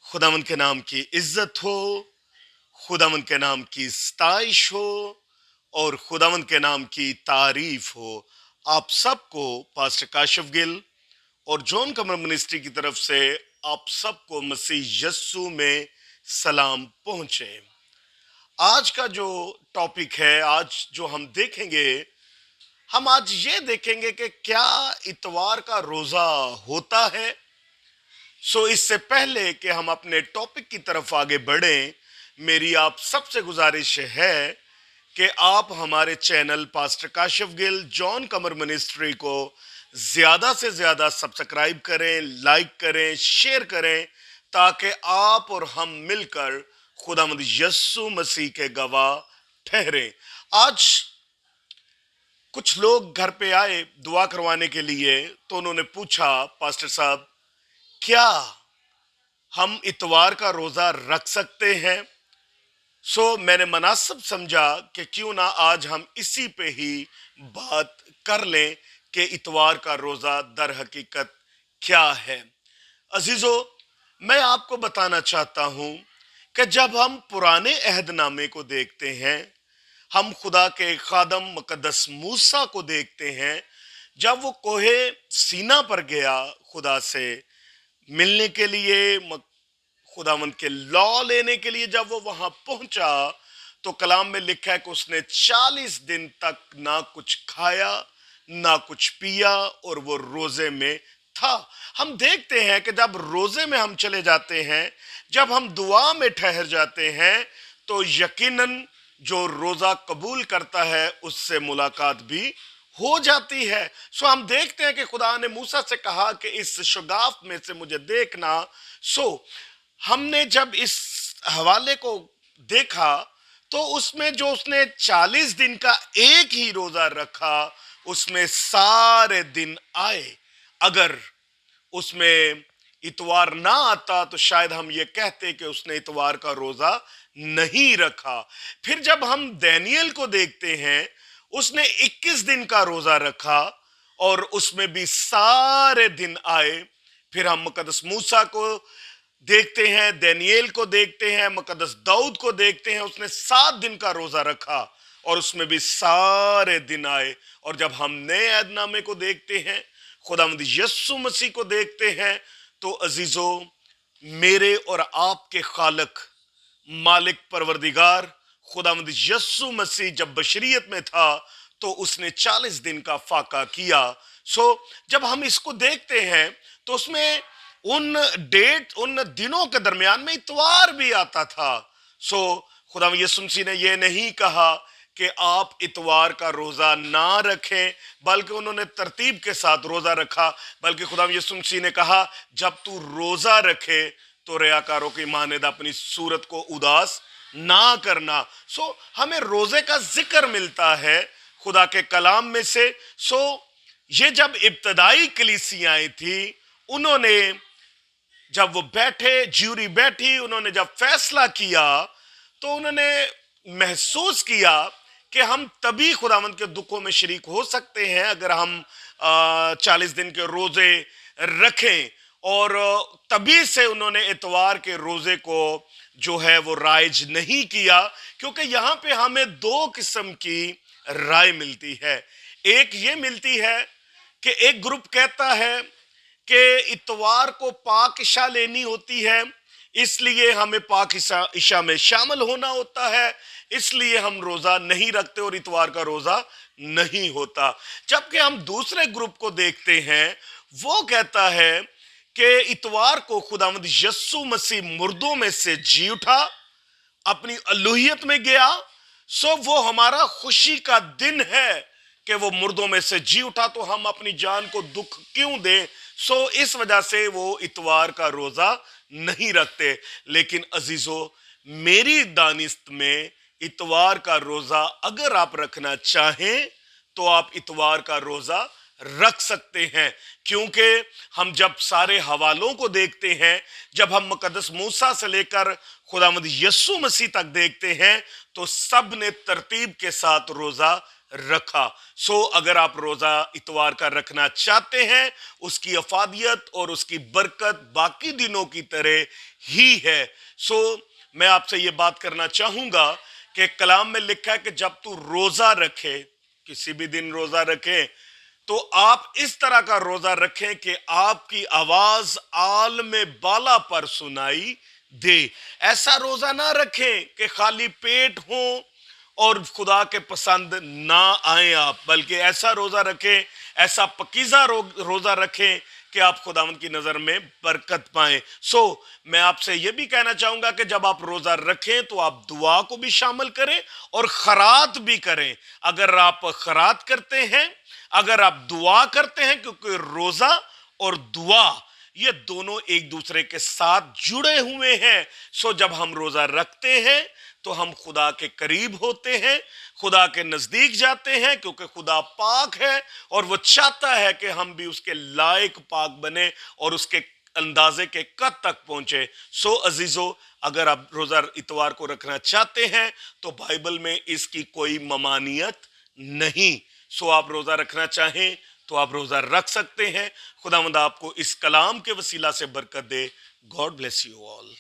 खुदावंद के नाम की इज्जत हो, खुदावंद के नाम की सताइश हो और खुदावंद के नाम की तारीफ हो। आप सबको पास्टर काशिफ गिल और जॉन कमर मिनिस्ट्री की तरफ से आप सबको मसीह यस्सु में सलाम पहुंचे। आज का जो टॉपिक है, आज जो हम देखेंगे, हम आज ये देखेंगे कि क्या इतवार का रोजा होता है। इससे पहले कि हम अपने टॉपिक की तरफ आगे बढ़ें, मेरी आप सबसे गुजारिश है कि आप हमारे channel pastor Kashif Gill John Qamar ministry को ज्यादा से ज्यादा सब्सक्राइब करें, लाइक करें, शेयर करें, ताकि आप और हम मिलकर खुदावंद यस्सु मसीह के गवाह ठहरें। आज कुछ लोग घर पे आए दुआ करवाने के लिए, तो उन्होंने पूछा, पास्टर साहब, क्या हम इतवार का रोजा रख सकते हैं? मैंने मुनासिब समझा कि क्यों ना आज हम इसी पे ही बात कर लें कि इतवार का रोजा दर हकीकत क्या है। अजीजों, मैं आपको बताना चाहता हूं कि जब हम पुराने अहदनामे को देखते हैं, हम खुदा के खादम मुकद्दस मूसा को देखते हैं, जब वो कोहे सीना पर गया खुदा से मिलने के लिए, खुदावंद के लॉ लेने के लिए, जब वो वहां पहुंचा तो कलाम में लिखा है कि उसने 40 दिन तक ना कुछ खाया ना कुछ पिया और वो रोजे में था। हम देखते हैं कि जब रोजे में हम चले जाते हैं, जब हम दुआ में ठहर जाते हैं, तो यकीनन जो रोजा कबूल करता है उससे मुलाकात भी हो जाती है। हम देखते हैं कि खुदा ने मूसा से कहा कि इस शगाफ में से मुझे देखना। हमने जब इस हवाले को देखा तो उसमें जो उसने 40 दिन का एक ही रोजा रखा, उसमें सारे दिन आए। अगर उसमें इतवार ना आता तो शायद हम ये कहते कि उसने इतवार का रोजा नहीं रखा। फिर जब हम दानियेल को देखते हैं, उसने 21 दिन का रोजा रखा और उसमें भी सारे दिन आए। फिर हम मुकद्दस मूसा को देखते हैं, दानियेल को देखते हैं, मुकद्दस दाऊद को देखते हैं, उसने 7 दिन का रोजा रखा और उसमें भी सारे दिन आए। और जब हम नए अहदनामे को देखते हैं, खुदावंद यस्सु मसीह को देखते हैं, तो अजीजों, मेरे और आपके खालक, मालिक, परवरदिगार खुदावंद यस्सु मसीह जब बशरियत में था तो उसने 40 दिन का फाका किया। जब हम इसको देखते हैं तो उसमें उन दिनों के दरमियान में इतवार भी आता था। खुदावंद यीशु मसीह ने यह नहीं कहा कि आप इतवार का रोजा ना रखें, बल्कि उन्होंने तरतीब के साथ रोजा रखा। बल्कि खुदावंद यीशु मसीह ने कहा, जब तू रोजा रखे तो रियाकारों की मानद अपनी सूरत को उदास ना करना। हमें रोजे का जिक्र मिलता है खुदा के कलाम में से। ये जब इब्तदाई कलीसियाएं थी, उन्होंने जब वो बैठे, ज्यूरी बैठी, उन्होंने जब फैसला किया तो उन्होंने महसूस किया कि हम तभी खुदावंद के दुखों में शरीक हो सकते हैं अगर हम 40 दिन के रोजे रखें। और तभी से उन्होंने इतवार के रोजे को जो है वो राइज नहीं किया, क्योंकि यहाँ पे हमें 2 किस्म की राय मिलती है। एक ये मिलती है कि एक ग्रुप कहता है कि इतवार को पाक इशा लेनी होती है, इसलिए हमें पाक इशा में शामिल होना होता है, इसलिए हम रोजा नहीं रखते और इतवार का रोजा नहीं होता। जबकि हम दूसरे ग्रुप को देखते हैं, वो कहता है कि इतवार को खुदावंद यस्सु मसीह मुर्दों में से जी उठा, अपनी अलूहियत में गया। वो हमारा खुशी का दिन है कि वो मुर्दों में से जी उठा, तो हम अपनी जान को दुख क्यों दें। इस वजह से वो इतवार का रोजा नहीं रखते। लेकिन अजीजों, मेरी दानिस्त में इतवार का रोजा अगर आप रखना चाहें तो आप इतवार का रोजा रख सकते हैं, क्योंकि हम जब सारे हवालों को देखते हैं, जब हम मुकद्दस मूसा से लेकर खुदावंद यस्सु मसीह तक देखते हैं, तो सब ने तरतीब के साथ रोजा रखा। सो अगर आप रोजा इतवार का रखना चाहते हैं, उसकी अफादियत और उसकी बरकत बाकी दिनों की तरह ही है। सो मैं आपसे ये बात करना चाहूंगा कि कलाम में लिखा है कि जब तू रोजा रखे, किसी भी दिन रोजा रखे, तो आप इस तरह का रोजा रखें कि आपकी आवाज आल में बाला पर सुनाई दे। ऐसा रोजा ना रखें कि खाली पेट हो और खुदा के पसंद ना आए आप, बल्कि ऐसा रोजा रखें, ऐसा पकीजा रोजा रखें कि आप खुदावंद की नजर में बरकत पाएं। सो मैं आपसे यह भी कहना चाहूंगा कि जब आप रोजा रखें तो आप दुआ को भी शामिल करें और खरात भी करें। अगर आप खरात करते हैं, अगर आप दुआ करते हैं, क्योंकि रोजा और दुआ ये दोनों एक दूसरे के साथ जुड़े हुए हैं। सो जब हम रोजा रखते हैं तो हम खुदा के करीब होते हैं, खुदा के नजदीक जाते हैं, क्योंकि खुदा पाक है और वो चाहता है कि हम भी उसके लायक पाक बने और उसके अंदाजे के कद तक पहुंचे। सो अजीजों, अगर आप रोजा इतवार को रखना चाहते हैं तो बाइबल में इसकी कोई ममानियत नहीं। सो आप रोजा रखना चाहें तो आप रोजा रख सकते हैं। खुदावंद आपको इस कलाम के वसीला से बरकत दे। God bless you all.